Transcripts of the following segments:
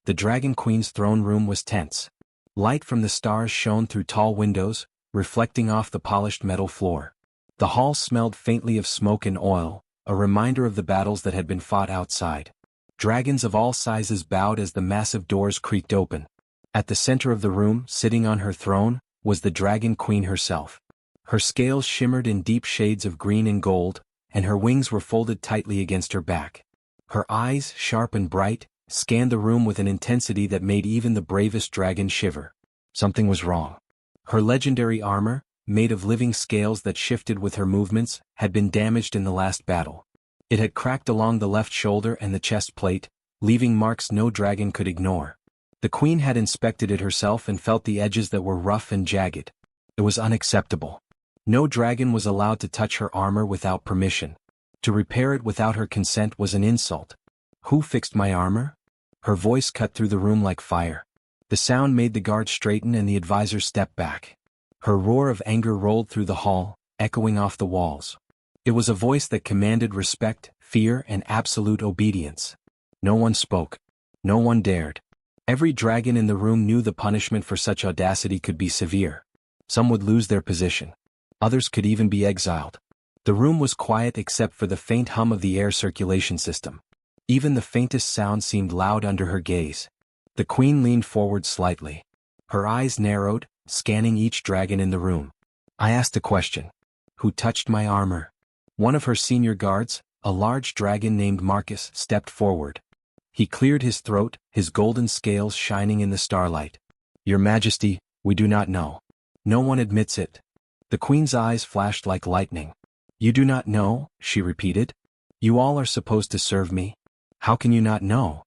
The Dragon Queen's throne room was tense. Light from the stars shone through tall windows, reflecting off the polished metal floor. The hall smelled faintly of smoke and oil, a reminder of the battles that had been fought outside. Dragons of all sizes bowed as the massive doors creaked open. At the center of the room, sitting on her throne, was the Dragon Queen herself. Her scales shimmered in deep shades of green and gold, and her wings were folded tightly against her back. Her eyes, sharp and bright, scanned the room with an intensity that made even the bravest dragon shiver. Something was wrong. Her legendary armor, made of living scales that shifted with her movements, had been damaged in the last battle. It had cracked along the left shoulder and the chest plate, leaving marks no dragon could ignore. The queen had inspected it herself and felt the edges that were rough and jagged. It was unacceptable. No dragon was allowed to touch her armor without permission. To repair it without her consent was an insult. Who fixed my armor? Her voice cut through the room like fire. The sound made the guard straighten and the advisor step back. Her roar of anger rolled through the hall, echoing off the walls. It was a voice that commanded respect, fear, and absolute obedience. No one spoke. No one dared. Every dragon in the room knew the punishment for such audacity could be severe. Some would lose their position. Others could even be exiled. The room was quiet except for the faint hum of the air circulation system. Even the faintest sound seemed loud under her gaze. The queen leaned forward slightly. Her eyes narrowed, scanning each dragon in the room. I asked a question. Who touched my armor? One of her senior guards, a large dragon named Marcus, stepped forward. He cleared his throat, his golden scales shining in the starlight. Your Majesty, we do not know. No one admits it. The queen's eyes flashed like lightning. You do not know, she repeated. You all are supposed to serve me. How can you not know?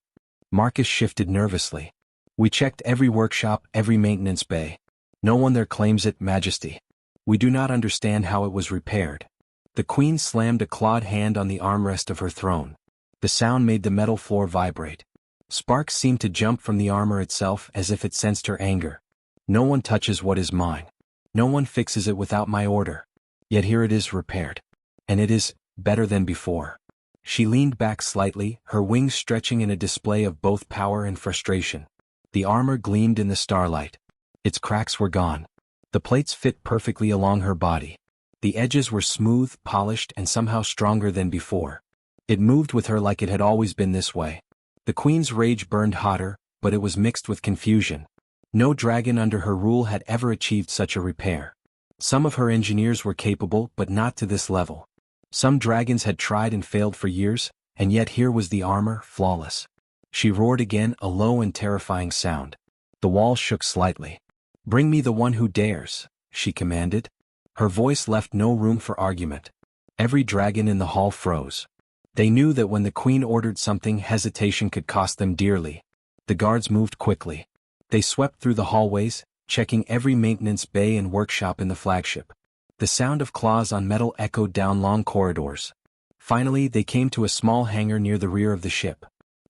Marcus shifted nervously. We checked every workshop, every maintenance bay. No one there claims it, Majesty. We do not understand how it was repaired. The queen slammed a clawed hand on the armrest of her throne. The sound made the metal floor vibrate. Sparks seemed to jump from the armor itself as if it sensed her anger. No one touches what is mine. No one fixes it without my order. Yet here it is repaired. And it is better than before. She leaned back slightly, her wings stretching in a display of both power and frustration. The armor gleamed in the starlight. Its cracks were gone. The plates fit perfectly along her body. The edges were smooth, polished, and somehow stronger than before. It moved with her like it had always been this way. The queen's rage burned hotter, but it was mixed with confusion. No dragon under her rule had ever achieved such a repair. Some of her engineers were capable, but not to this level. Some dragons had tried and failed for years, and yet here was the armor, flawless. She roared again, a low and terrifying sound. The wall shook slightly. Bring me the one who dares, she commanded. Her voice left no room for argument. Every dragon in the hall froze. They knew that when the queen ordered something, hesitation could cost them dearly. The guards moved quickly. They swept through the hallways, checking every maintenance bay and workshop in the flagship. The sound of claws on metal echoed down long corridors. Finally, they came to a small hangar near the rear of the ship.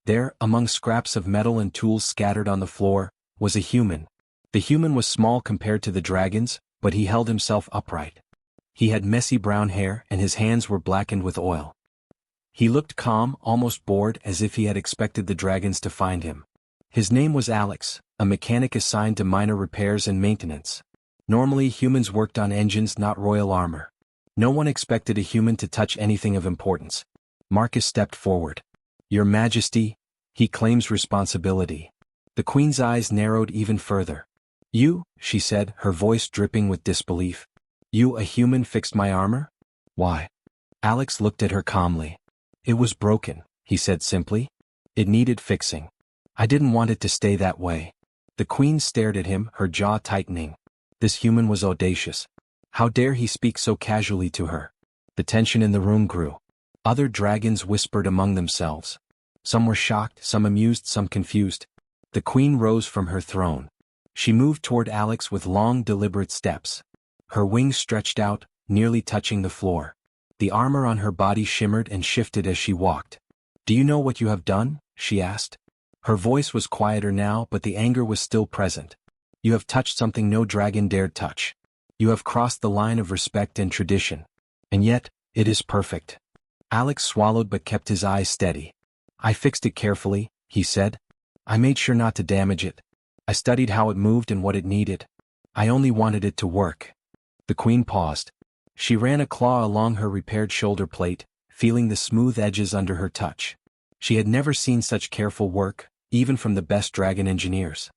There, among scraps of metal and tools scattered on the floor, was a human. The human was small compared to the dragons, but he held himself upright. He had messy brown hair and his hands were blackened with oil. He looked calm, almost bored, as if he had expected the dragons to find him. His name was Alex, a mechanic assigned to minor repairs and maintenance. Normally humans worked on engines, not royal armor. No one expected a human to touch anything of importance. Marcus stepped forward. Your Majesty, he claims responsibility. The queen's eyes narrowed even further. You, she said, her voice dripping with disbelief. You, a human, fixed my armor? Why? Alex looked at her calmly. It was broken, he said simply. It needed fixing. I didn't want it to stay that way. The queen stared at him, her jaw tightening. This human was audacious. How dare he speak so casually to her? The tension in the room grew. Other dragons whispered among themselves. Some were shocked, some amused, some confused. The queen rose from her throne. She moved toward Alex with long, deliberate steps. Her wings stretched out, nearly touching the floor. The armor on her body shimmered and shifted as she walked. Do you know what you have done? She asked. Her voice was quieter now, but the anger was still present. You have touched something no dragon dared touch. You have crossed the line of respect and tradition. And yet, it is perfect. Alex swallowed but kept his eyes steady. I fixed it carefully, he said. I made sure not to damage it. I studied how it moved and what it needed. I only wanted it to work. The queen paused. She ran a claw along her repaired shoulder plate, feeling the smooth edges under her touch. She had never seen such careful work, even from the best dragon engineers.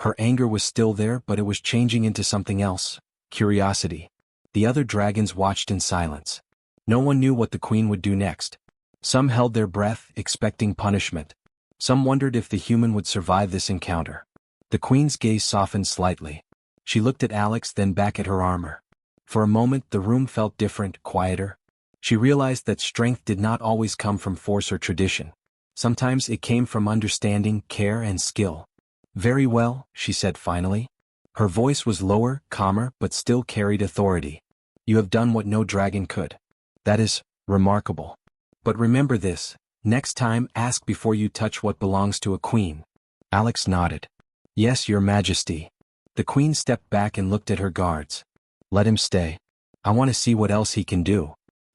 Her anger was still there, but it was changing into something else: curiosity. The other dragons watched in silence. No one knew what the queen would do next. Some held their breath, expecting punishment. Some wondered if the human would survive this encounter. The queen's gaze softened slightly. She looked at Alex, then back at her armor. For a moment the room felt different, quieter. She realized that strength did not always come from force or tradition. Sometimes it came from understanding, care, and skill. "Very well," she said finally. Her voice was lower, calmer, but still carried authority. "You have done what no dragon could. That is remarkable. But remember this: next time ask before you touch what belongs to a queen." Alex nodded. "Yes, Your Majesty." The queen stepped back and looked at her guards. "Let him stay. I want to see what else he can do."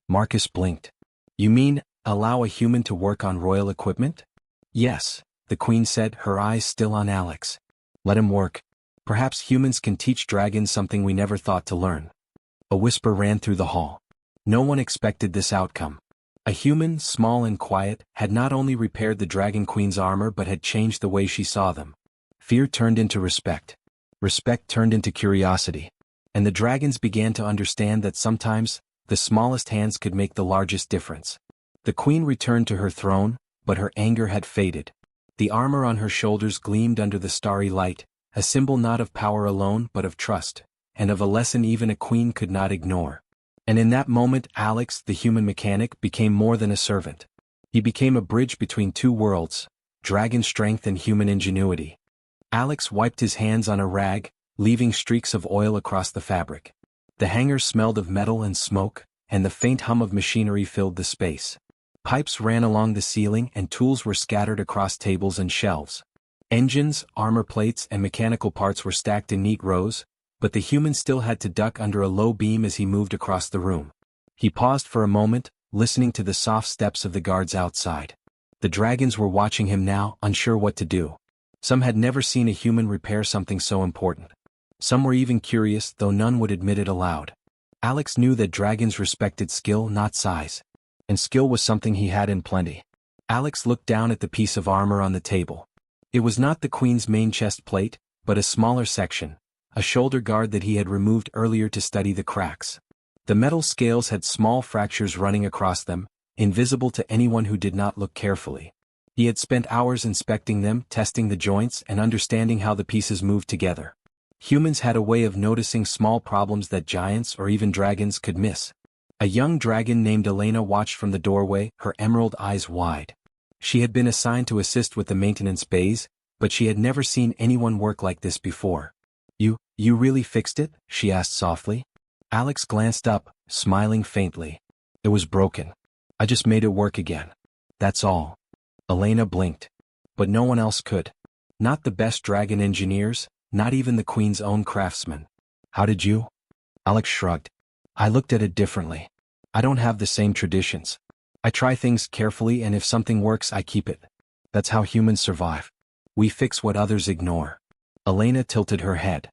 Marcus blinked. "You mean, allow a human to work on royal equipment?" "Yes," the queen said, her eyes still on Alex. "Let him work. Perhaps humans can teach dragons something we never thought to learn." A whisper ran through the hall. No one expected this outcome. A human, small and quiet, had not only repaired the Dragon Queen's armor but had changed the way she saw them. Fear turned into respect. Respect turned into curiosity. And the dragons began to understand that sometimes, the smallest hands could make the largest difference. The queen returned to her throne, but her anger had faded. The armor on her shoulders gleamed under the starry light, a symbol not of power alone but of trust, and of a lesson even a queen could not ignore. And in that moment Alex, the human mechanic, became more than a servant. He became a bridge between two worlds: dragon strength and human ingenuity. Alex wiped his hands on a rag, leaving streaks of oil across the fabric. The hangar smelled of metal and smoke, and the faint hum of machinery filled the space. Pipes ran along the ceiling and tools were scattered across tables and shelves. Engines, armor plates, and mechanical parts were stacked in neat rows, but the human still had to duck under a low beam as he moved across the room. He paused for a moment, listening to the soft steps of the guards outside. The dragons were watching him now, unsure what to do. Some had never seen a human repair something so important. Some were even curious, though none would admit it aloud. Alex knew that dragons respected skill, not size. And skill was something he had in plenty. Alex looked down at the piece of armor on the table. It was not the queen's main chest plate, but a smaller section, a shoulder guard that he had removed earlier to study the cracks. The metal scales had small fractures running across them, invisible to anyone who did not look carefully. He had spent hours inspecting them, testing the joints, and understanding how the pieces moved together. Humans had a way of noticing small problems that giants or even dragons could miss. A young dragon named Elena watched from the doorway, her emerald eyes wide. She had been assigned to assist with the maintenance bays, but she had never seen anyone work like this before. You really fixed it?" she asked softly. Alex glanced up, smiling faintly. "It was broken. I just made it work again. That's all." Elena blinked. But no one else could. Not the best dragon engineers, not even the queen's own craftsmen. "How did you?" Alex shrugged. "I looked at it differently. I don't have the same traditions. I try things carefully, and if something works I keep it. That's how humans survive. We fix what others ignore." Elena tilted her head.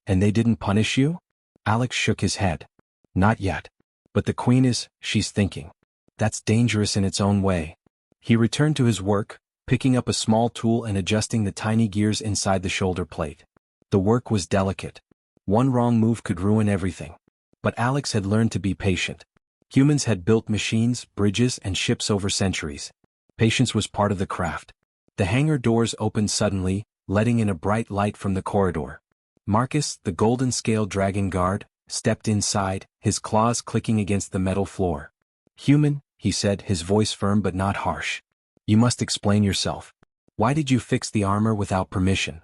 "And they didn't punish you?" Alex shook his head. "Not yet. But the queen is, she's thinking. That's dangerous in its own way." He returned to his work, picking up a small tool and adjusting the tiny gears inside the shoulder plate. The work was delicate. One wrong move could ruin everything. But Alex had learned to be patient. Humans had built machines, bridges, and ships over centuries. Patience was part of the craft. The hangar doors opened suddenly, letting in a bright light from the corridor. Marcus, the golden-scaled dragon guard, stepped inside, his claws clicking against the metal floor. "Human," he said, his voice firm but not harsh. "You must explain yourself. Why did you fix the armor without permission?"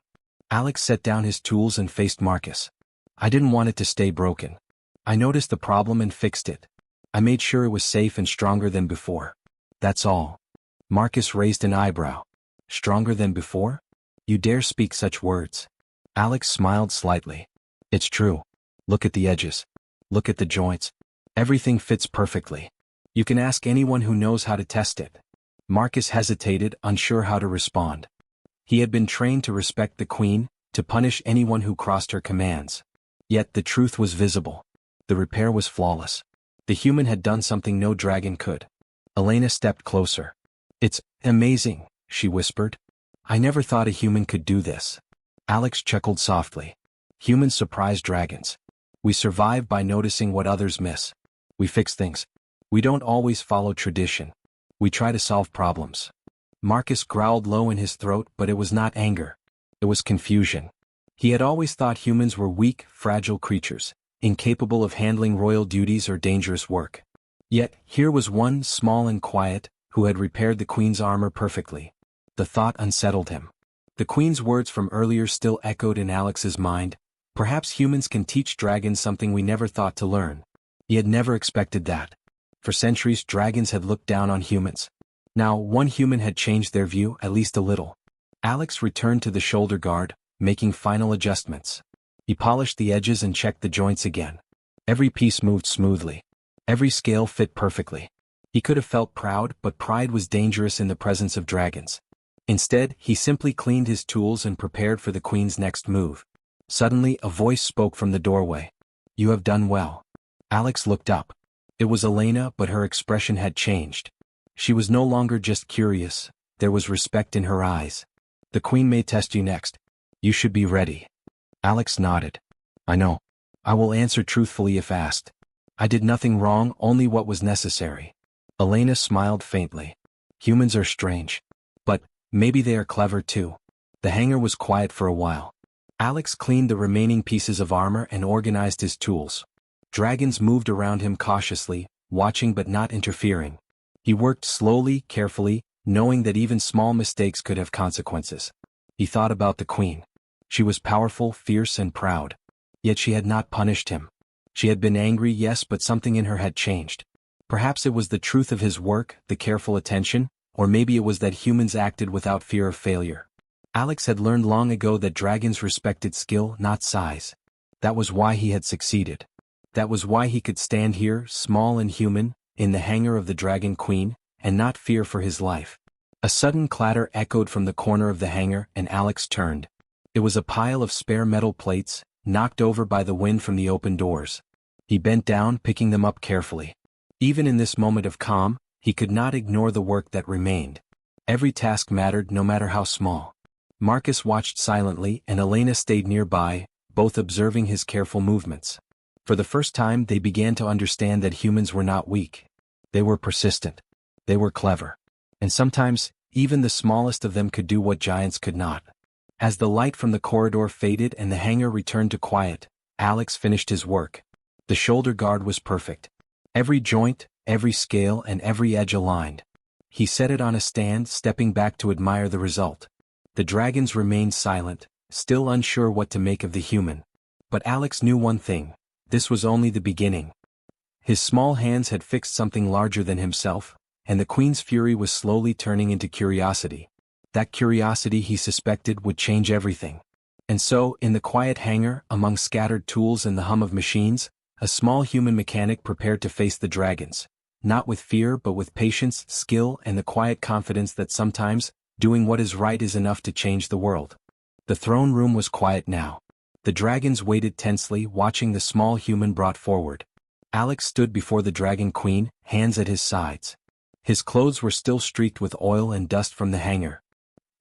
Alex set down his tools and faced Marcus. "I didn't want it to stay broken. I noticed the problem and fixed it. I made sure it was safe and stronger than before. That's all." Marcus raised an eyebrow. "Stronger than before? You dare speak such words?" Alex smiled slightly. "It's true. Look at the edges. Look at the joints. Everything fits perfectly. You can ask anyone who knows how to test it." Marcus hesitated, unsure how to respond. He had been trained to respect the queen, to punish anyone who crossed her commands. Yet the truth was visible. The repair was flawless. The human had done something no dragon could. Elena stepped closer. "It's amazing," she whispered. "I never thought a human could do this." Alex chuckled softly. "Humans surprise dragons. We survive by noticing what others miss. We fix things. We don't always follow tradition. We try to solve problems." Marcus growled low in his throat, but it was not anger. It was confusion. He had always thought humans were weak, fragile creatures, incapable of handling royal duties or dangerous work. Yet, here was one, small and quiet, who had repaired the queen's armor perfectly. The thought unsettled him. The queen's words from earlier still echoed in Alex's mind. Perhaps humans can teach dragons something we never thought to learn. He had never expected that. For centuries, dragons had looked down on humans. Now, one human had changed their view, at least a little. Alex returned to the shoulder guard, making final adjustments. He polished the edges and checked the joints again. Every piece moved smoothly. Every scale fit perfectly. He could have felt proud, but pride was dangerous in the presence of dragons. Instead, he simply cleaned his tools and prepared for the queen's next move. Suddenly, a voice spoke from the doorway. "You have done well." Alex looked up. It was Elena, but her expression had changed. She was no longer just curious, there was respect in her eyes. "The queen may test you next. You should be ready." Alex nodded. "I know. I will answer truthfully if asked. I did nothing wrong, only what was necessary." Elena smiled faintly. "Humans are strange. But maybe they are clever too." The hangar was quiet for a while. Alex cleaned the remaining pieces of armor and organized his tools. Dragons moved around him cautiously, watching but not interfering. He worked slowly, carefully, knowing that even small mistakes could have consequences. He thought about the queen. She was powerful, fierce, and proud. Yet she had not punished him. She had been angry, yes, but something in her had changed. Perhaps it was the truth of his work, the careful attention, or maybe it was that humans acted without fear of failure. Alex had learned long ago that dragons respected skill, not size. That was why he had succeeded. That was why he could stand here, small and human, in the hangar of the Dragon Queen, and not fear for his life. A sudden clatter echoed from the corner of the hangar, and Alex turned. It was a pile of spare metal plates, knocked over by the wind from the open doors. He bent down, picking them up carefully. Even in this moment of calm, he could not ignore the work that remained. Every task mattered, no matter how small. Marcus watched silently, and Elena stayed nearby, both observing his careful movements. For the first time, they began to understand that humans were not weak. They were persistent. They were clever. And sometimes, even the smallest of them could do what giants could not. As the light from the corridor faded and the hangar returned to quiet, Alex finished his work. The shoulder guard was perfect. Every joint, every scale, and every edge aligned. He set it on a stand, stepping back to admire the result. The dragons remained silent, still unsure what to make of the human. But Alex knew one thing. This was only the beginning. His small hands had fixed something larger than himself, and the queen's fury was slowly turning into curiosity. That curiosity, he suspected, would change everything. And so, in the quiet hangar, among scattered tools and the hum of machines, a small human mechanic prepared to face the dragons. Not with fear, but with patience, skill, and the quiet confidence that sometimes, doing what is right is enough to change the world. The throne room was quiet now. The dragons waited tensely, watching the small human brought forward. Alex stood before the Dragon Queen, hands at his sides. His clothes were still streaked with oil and dust from the hangar.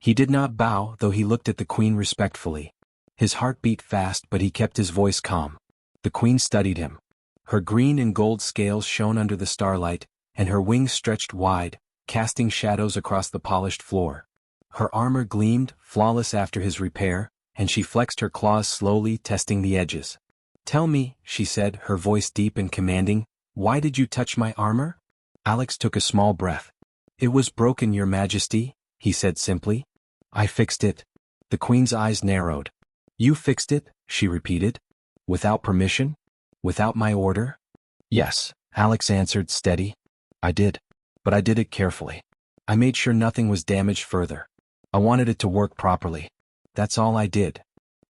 He did not bow, though he looked at the queen respectfully. His heart beat fast, but he kept his voice calm. The queen studied him. Her green and gold scales shone under the starlight, and her wings stretched wide, casting shadows across the polished floor. Her armor gleamed, flawless after his repair, and she flexed her claws slowly, testing the edges. "Tell me," she said, her voice deep and commanding, "why did you touch my armor?" Alex took a small breath. "It was broken, Your Majesty," he said simply. "I fixed it." The queen's eyes narrowed. "You fixed it?" she repeated. "Without permission? Without my order?" "Yes," Alex answered, steady. "I did. But I did it carefully. I made sure nothing was damaged further. I wanted it to work properly. That's all I did."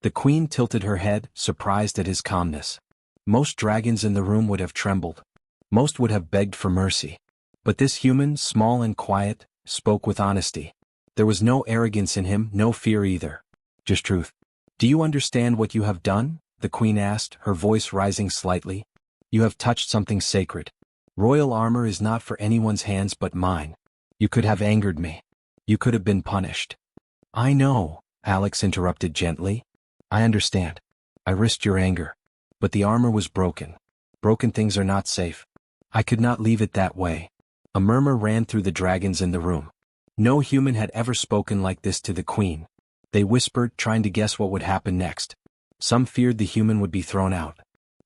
The queen tilted her head, surprised at his calmness. Most dragons in the room would have trembled. Most would have begged for mercy. But this human, small and quiet, spoke with honesty. There was no arrogance in him, no fear either. Just truth. Do you understand what you have done? The queen asked, her voice rising slightly. You have touched something sacred. Royal armor is not for anyone's hands but mine. You could have angered me. You could have been punished. I know, Alex interrupted gently. I understand. I risked your anger. But the armor was broken. Broken things are not safe. I could not leave it that way. A murmur ran through the dragons in the room. No human had ever spoken like this to the queen. They whispered, trying to guess what would happen next. Some feared the human would be thrown out.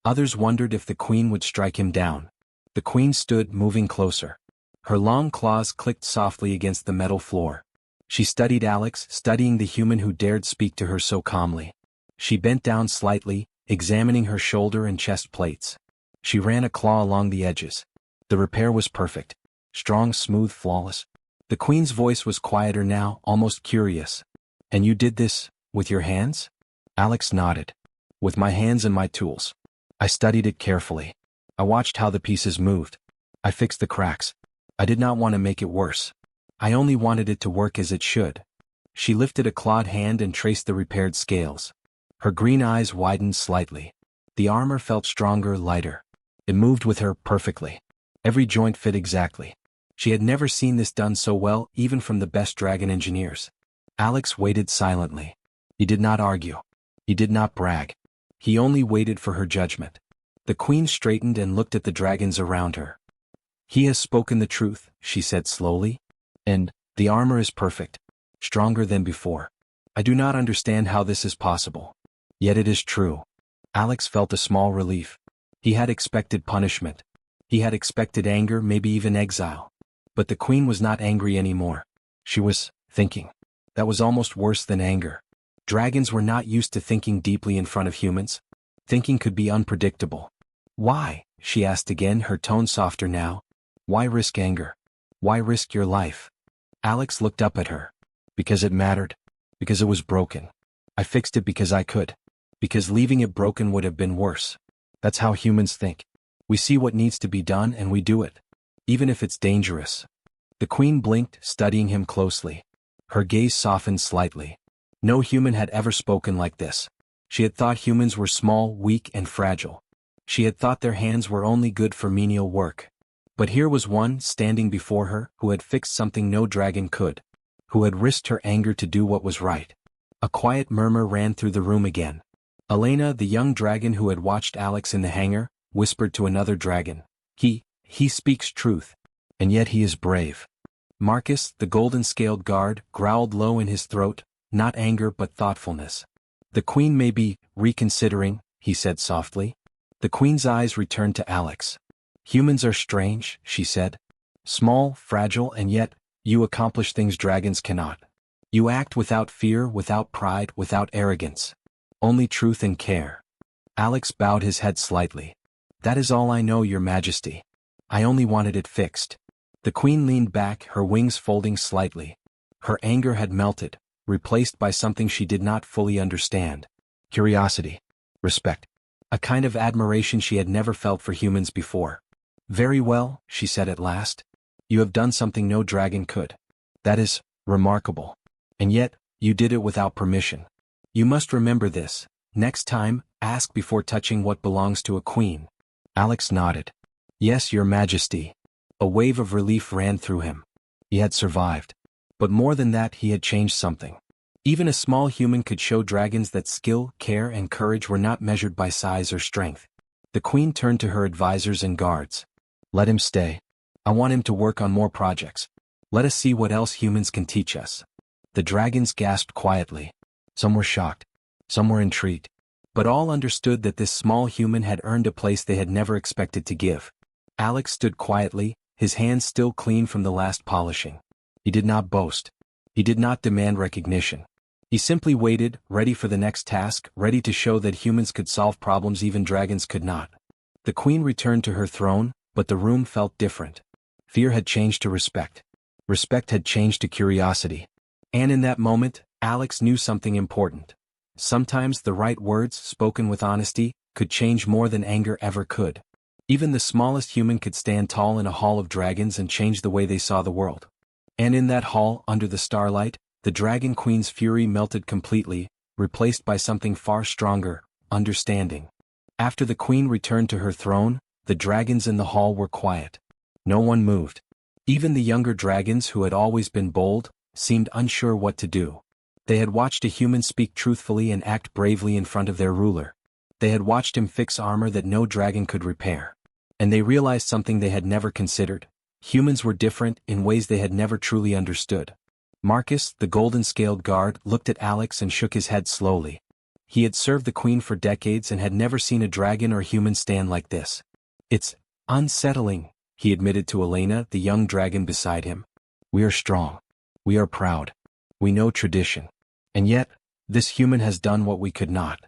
Others wondered if the queen would strike him down. The queen stood, moving closer. Her long claws clicked softly against the metal floor. She studied Alex, studying the human who dared speak to her so calmly. She bent down slightly, examining her shoulder and chest plates. She ran a claw along the edges. The repair was perfect. Strong, smooth, flawless. The queen's voice was quieter now, almost curious. And you did this, with your hands? Alex nodded. With my hands and my tools. I studied it carefully. I watched how the pieces moved. I fixed the cracks. I did not want to make it worse. I only wanted it to work as it should. She lifted a clawed hand and traced the repaired scales. Her green eyes widened slightly. The armor felt stronger, lighter. It moved with her perfectly. Every joint fit exactly. She had never seen this done so well, even from the best dragon engineers. Alex waited silently. He did not argue. He did not brag. He only waited for her judgment. The queen straightened and looked at the dragons around her. He has spoken the truth, she said slowly. And the armor is perfect. Stronger than before. I do not understand how this is possible. Yet it is true. Alex felt a small relief. He had expected punishment. He had expected anger, maybe even exile. But the queen was not angry anymore. She was thinking. That was almost worse than anger. Dragons were not used to thinking deeply in front of humans. Thinking could be unpredictable. Why? She asked again, her tone softer now. Why risk anger? Why risk your life? Alex looked up at her. Because it mattered. Because it was broken. I fixed it because I could. Because leaving it broken would have been worse. That's how humans think. We see what needs to be done and we do it. Even if it's dangerous. The queen blinked, studying him closely. Her gaze softened slightly. No human had ever spoken like this. She had thought humans were small, weak, and fragile. She had thought their hands were only good for menial work. But here was one, standing before her, who had fixed something no dragon could. Who had risked her anger to do what was right. A quiet murmur ran through the room again. Elena, the young dragon who had watched Alex in the hangar, whispered to another dragon. He speaks truth. And yet he is brave. Marcus, the golden-scaled guard, growled low in his throat, not anger but thoughtfulness. The queen may be reconsidering, he said softly. The queen's eyes returned to Alex. Humans are strange, she said. Small, fragile, and yet, you accomplish things dragons cannot. You act without fear, without pride, without arrogance. Only truth and care. Alex bowed his head slightly. That is all I know, your majesty. I only wanted it fixed. The queen leaned back, her wings folding slightly. Her anger had melted, replaced by something she did not fully understand. Curiosity. Respect. A kind of admiration she had never felt for humans before. Very well, she said at last. You have done something no dragon could. That is remarkable. And yet, you did it without permission. You must remember this. Next time, ask before touching what belongs to a queen. Alex nodded. Yes, your majesty. A wave of relief ran through him. He had survived. But more than that, he had changed something. Even a small human could show dragons that skill, care, and courage were not measured by size or strength. The queen turned to her advisors and guards. Let him stay. I want him to work on more projects. Let us see what else humans can teach us. The dragons gasped quietly. Some were shocked. Some were intrigued. But all understood that this small human had earned a place they had never expected to give. Alex stood quietly, his hands still clean from the last polishing. He did not boast. He did not demand recognition. He simply waited, ready for the next task, ready to show that humans could solve problems even dragons could not. The queen returned to her throne, but the room felt different. Fear had changed to respect. Respect had changed to curiosity. And in that moment, Alex knew something important. Sometimes the right words, spoken with honesty, could change more than anger ever could. Even the smallest human could stand tall in a hall of dragons and change the way they saw the world. And in that hall, under the starlight, the Dragon Queen's fury melted completely, replaced by something far stronger, understanding. After the queen returned to her throne, the dragons in the hall were quiet. No one moved. Even the younger dragons who had always been bold, seemed unsure what to do. They had watched a human speak truthfully and act bravely in front of their ruler. They had watched him fix armor that no dragon could repair. And they realized something they had never considered. Humans were different in ways they had never truly understood. Marcus, the golden-scaled guard, looked at Alex and shook his head slowly. He had served the queen for decades and had never seen a dragon or human stand like this. It's unsettling, he admitted to Elena, the young dragon beside him. We are strong. We are proud. We know tradition. And yet, this human has done what we could not.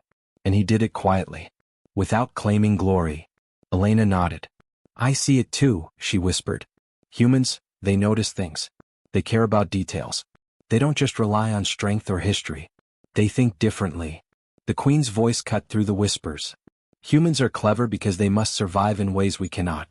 And he did it quietly. Without claiming glory. Elena nodded. I see it too, she whispered. Humans, they notice things. They care about details. They don't just rely on strength or history. They think differently. The queen's voice cut through the whispers. Humans are clever because they must survive in ways we cannot.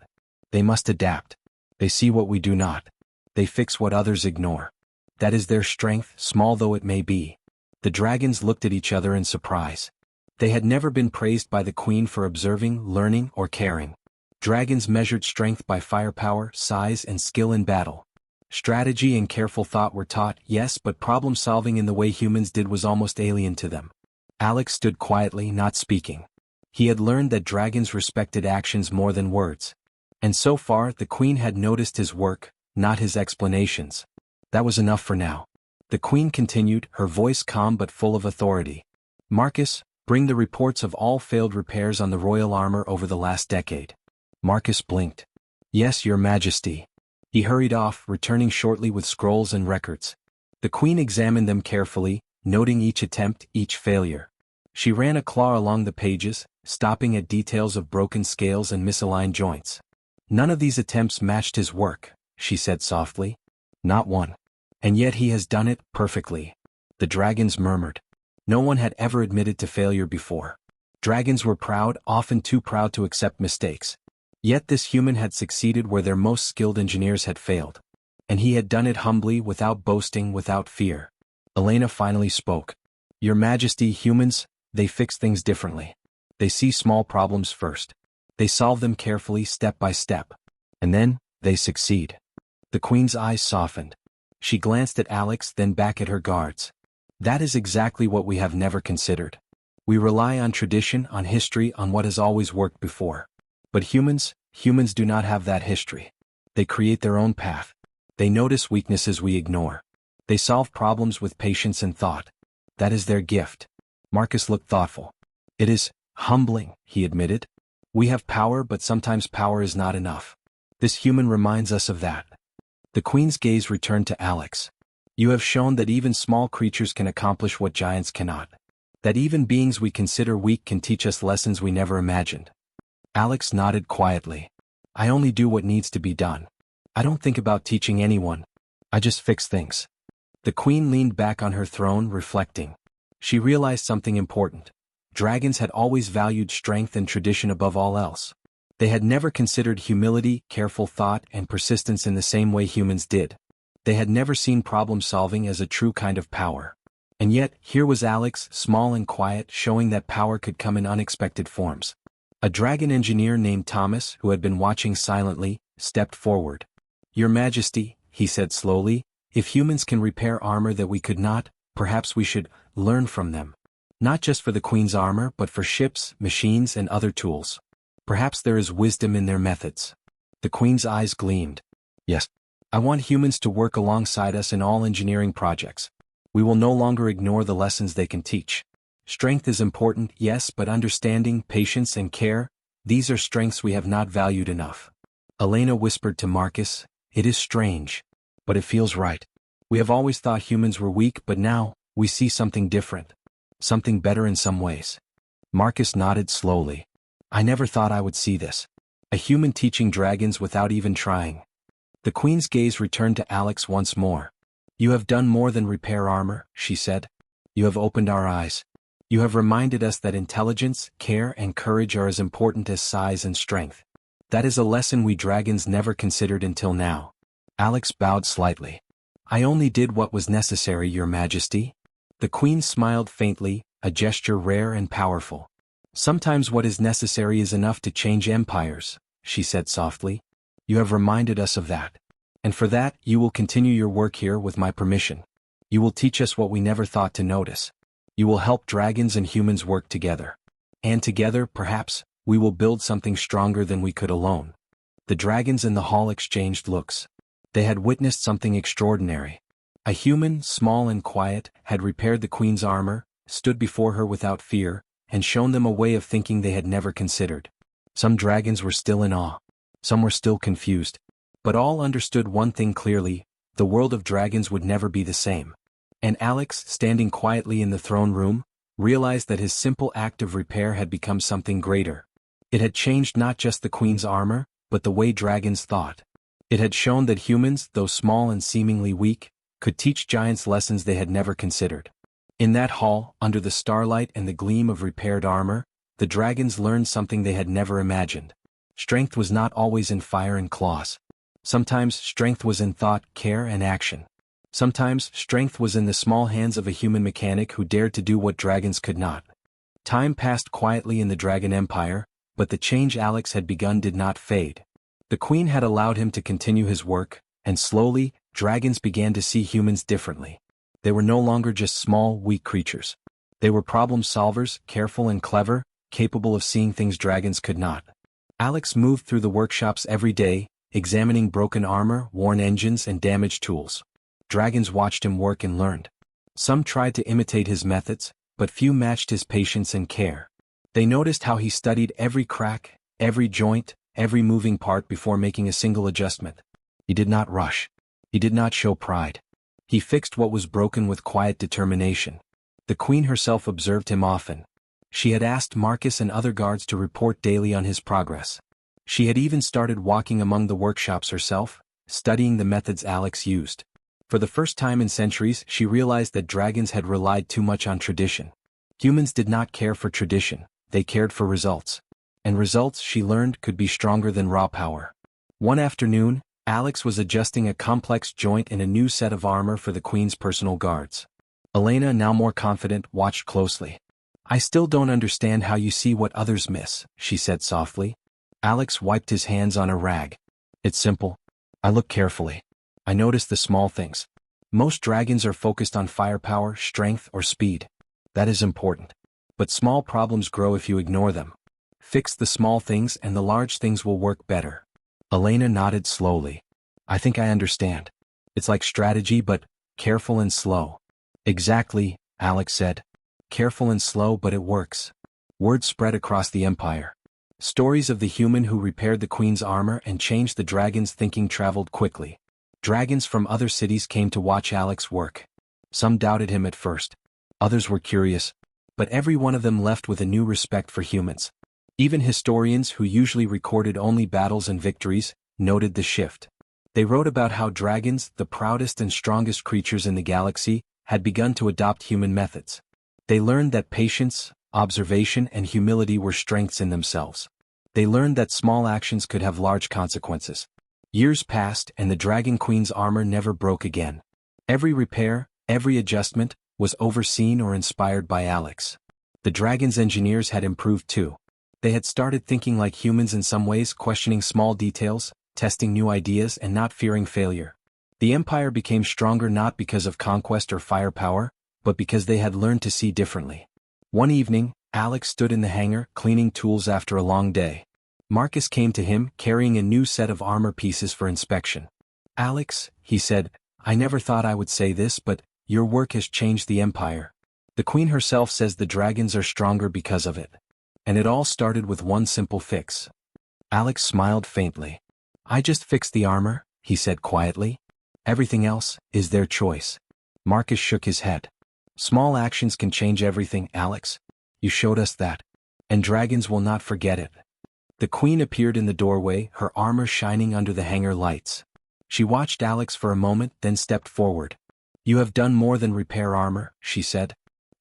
They must adapt. They see what we do not. They fix what others ignore. That is their strength, small though it may be. The dragons looked at each other in surprise. They had never been praised by the queen for observing, learning, or caring. Dragons measured strength by firepower, size, and skill in battle. Strategy and careful thought were taught, yes, but problem-solving in the way humans did was almost alien to them. Alex stood quietly, not speaking. He had learned that dragons respected actions more than words. And so far, the queen had noticed his work, not his explanations. That was enough for now. The queen continued, her voice calm but full of authority. Marcus, bring the reports of all failed repairs on the royal armor over the last decade. Marcus blinked. Yes, your majesty. He hurried off, returning shortly with scrolls and records. The queen examined them carefully, noting each attempt, each failure. She ran a claw along the pages, stopping at details of broken scales and misaligned joints. None of these attempts matched his work, she said softly. Not one. And yet he has done it perfectly. The dragons murmured. No one had ever admitted to failure before. Dragons were proud, often too proud to accept mistakes. Yet this human had succeeded where their most skilled engineers had failed. And he had done it humbly, without boasting, without fear. Elena finally spoke. Your Majesty, humans, they fix things differently. They see small problems first. They solve them carefully, step by step. And then, they succeed. The queen's eyes softened. She glanced at Alex, then back at her guards. That is exactly what we have never considered. We rely on tradition, on history, on what has always worked before. But humans do not have that history. They create their own path. They notice weaknesses we ignore. They solve problems with patience and thought. That is their gift. Marcus looked thoughtful. It is humbling, he admitted. We have power, but sometimes power is not enough. This human reminds us of that. The queen's gaze returned to Alex. You have shown that even small creatures can accomplish what giants cannot. That even beings we consider weak can teach us lessons we never imagined. Alex nodded quietly. I only do what needs to be done. I don't think about teaching anyone. I just fix things. The queen leaned back on her throne, reflecting. She realized something important. Dragons had always valued strength and tradition above all else. They had never considered humility, careful thought, and persistence in the same way humans did. They had never seen problem-solving as a true kind of power. And yet, here was Alex, small and quiet, showing that power could come in unexpected forms. A dragon engineer named Thomas, who had been watching silently, stepped forward. Your Majesty, he said slowly, if humans can repair armor that we could not, perhaps we should learn from them. Not just for the Queen's armor, but for ships, machines, and other tools. Perhaps there is wisdom in their methods. The Queen's eyes gleamed. Yes. I want humans to work alongside us in all engineering projects. We will no longer ignore the lessons they can teach. Strength is important, yes, but understanding, patience, and care, these are strengths we have not valued enough. Elena whispered to Marcus, it is strange. But it feels right. We have always thought humans were weak, but now, we see something different. Something better in some ways. Marcus nodded slowly. I never thought I would see this. A human teaching dragons without even trying. The Queen's gaze returned to Alex once more. You have done more than repair armor, she said. You have opened our eyes. You have reminded us that intelligence, care, and courage are as important as size and strength. That is a lesson we dragons never considered until now. Alex bowed slightly. I only did what was necessary, Your Majesty. The Queen smiled faintly, a gesture rare and powerful. Sometimes what is necessary is enough to change empires, she said softly. You have reminded us of that. And for that, you will continue your work here with my permission. You will teach us what we never thought to notice. You will help dragons and humans work together. And together, perhaps, we will build something stronger than we could alone. The dragons in the hall exchanged looks. They had witnessed something extraordinary. A human, small and quiet, had repaired the Queen's armor, stood before her without fear, and shown them a way of thinking they had never considered. Some dragons were still in awe. Some were still confused. But all understood one thing clearly: the world of dragons would never be the same. And Alex, standing quietly in the throne room, realized that his simple act of repair had become something greater. It had changed not just the Queen's armor, but the way dragons thought. It had shown that humans, though small and seemingly weak, could teach giants lessons they had never considered. In that hall, under the starlight and the gleam of repaired armor, the dragons learned something they had never imagined. Strength was not always in fire and claws. Sometimes strength was in thought, care and action. Sometimes strength was in the small hands of a human mechanic who dared to do what dragons could not. Time passed quietly in the Dragon Empire, but the change Alex had begun did not fade. The Queen had allowed him to continue his work, and slowly, dragons began to see humans differently. They were no longer just small, weak creatures. They were problem solvers, careful and clever, capable of seeing things dragons could not. Alex moved through the workshops every day, examining broken armor, worn engines and damaged tools. Dragons watched him work and learned. Some tried to imitate his methods, but few matched his patience and care. They noticed how he studied every crack, every joint, every moving part before making a single adjustment. He did not rush. He did not show pride. He fixed what was broken with quiet determination. The Queen herself observed him often. She had asked Marcus and other guards to report daily on his progress. She had even started walking among the workshops herself, studying the methods Alex used. For the first time in centuries, she realized that dragons had relied too much on tradition. Humans did not care for tradition, they cared for results. And results, she learned, could be stronger than raw power. One afternoon, Alex was adjusting a complex joint in a new set of armor for the Queen's personal guards. Elena, now more confident, watched closely. I still don't understand how you see what others miss, she said softly. Alex wiped his hands on a rag. It's simple. I look carefully. I notice the small things. Most dragons are focused on firepower, strength, or speed. That is important. But small problems grow if you ignore them. Fix the small things and the large things will work better. Elena nodded slowly. I think I understand. It's like strategy, but careful and slow. Exactly, Alex said. Careful and slow, but it works. Word spread across the empire. Stories of the human who repaired the Queen's armor and changed the dragon's thinking traveled quickly. Dragons from other cities came to watch Alex work. Some doubted him at first. Others were curious. But every one of them left with a new respect for humans. Even historians who usually recorded only battles and victories, noted the shift. They wrote about how dragons, the proudest and strongest creatures in the galaxy, had begun to adopt human methods. They learned that patience, observation and humility were strengths in themselves. They learned that small actions could have large consequences. Years passed and the Dragon Queen's armor never broke again. Every repair, every adjustment, was overseen or inspired by Alex. The dragon's engineers had improved too. They had started thinking like humans in some ways, questioning small details, testing new ideas and not fearing failure. The empire became stronger not because of conquest or firepower, but because they had learned to see differently. One evening, Alex stood in the hangar, cleaning tools after a long day. Marcus came to him, carrying a new set of armor pieces for inspection. Alex, he said, I never thought I would say this, but your work has changed the empire. The Queen herself says the dragons are stronger because of it. And it all started with one simple fix. Alex smiled faintly. I just fixed the armor, he said quietly. Everything else is their choice. Marcus shook his head. Small actions can change everything, Alex. You showed us that. And dragons will not forget it. The Queen appeared in the doorway, her armor shining under the hangar lights. She watched Alex for a moment, then stepped forward. You have done more than repair armor, she said.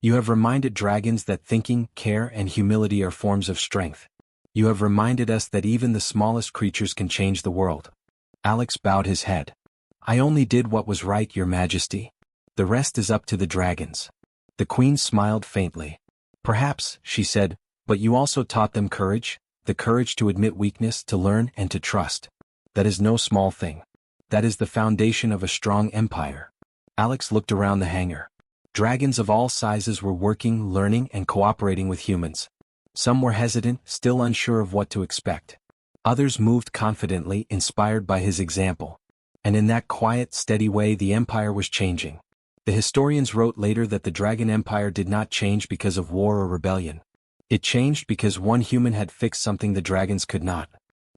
You have reminded dragons that thinking, care, and humility are forms of strength. You have reminded us that even the smallest creatures can change the world. Alex bowed his head. "I only did what was right, Your Majesty. The rest is up to the dragons." The queen smiled faintly. "Perhaps," she said, "but you also taught them courage, the courage to admit weakness, to learn and to trust. That is no small thing. That is the foundation of a strong empire." Alex looked around the hangar. Dragons of all sizes were working, learning, and cooperating with humans. Some were hesitant, still unsure of what to expect. Others moved confidently, inspired by his example. And in that quiet, steady way the empire was changing. The historians wrote later that the Dragon Empire did not change because of war or rebellion. It changed because one human had fixed something the dragons could not.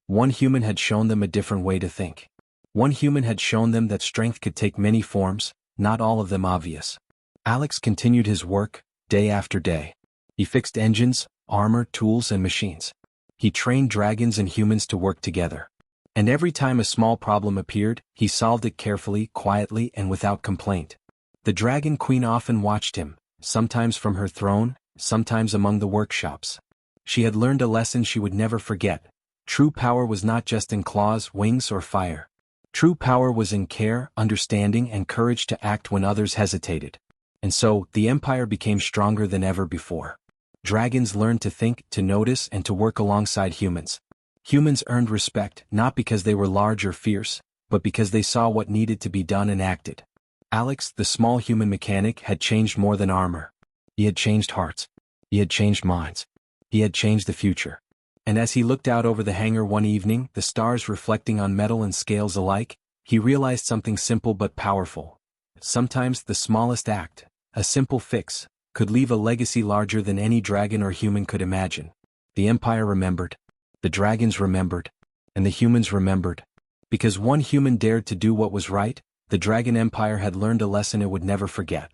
One human had shown them a different way to think. One human had shown them that strength could take many forms, not all of them obvious. Alex continued his work, day after day. He fixed engines, armor, tools, and machines. He trained dragons and humans to work together. And every time a small problem appeared, he solved it carefully, quietly, and without complaint. The Dragon Queen often watched him, sometimes from her throne, sometimes among the workshops. She had learned a lesson she would never forget. True power was not just in claws, wings, or fire. True power was in care, understanding, and courage to act when others hesitated. And so, the empire became stronger than ever before. Dragons learned to think, to notice, and to work alongside humans. Humans earned respect, not because they were large or fierce, but because they saw what needed to be done and acted. Alex, the small human mechanic, had changed more than armor. He had changed hearts. He had changed minds. He had changed the future. And as he looked out over the hangar one evening, the stars reflecting on metal and scales alike, he realized something simple but powerful. Sometimes the smallest act, a simple fix, could leave a legacy larger than any dragon or human could imagine. The Empire remembered. The dragons remembered. And the humans remembered. Because one human dared to do what was right, the Dragon Empire had learned a lesson it would never forget.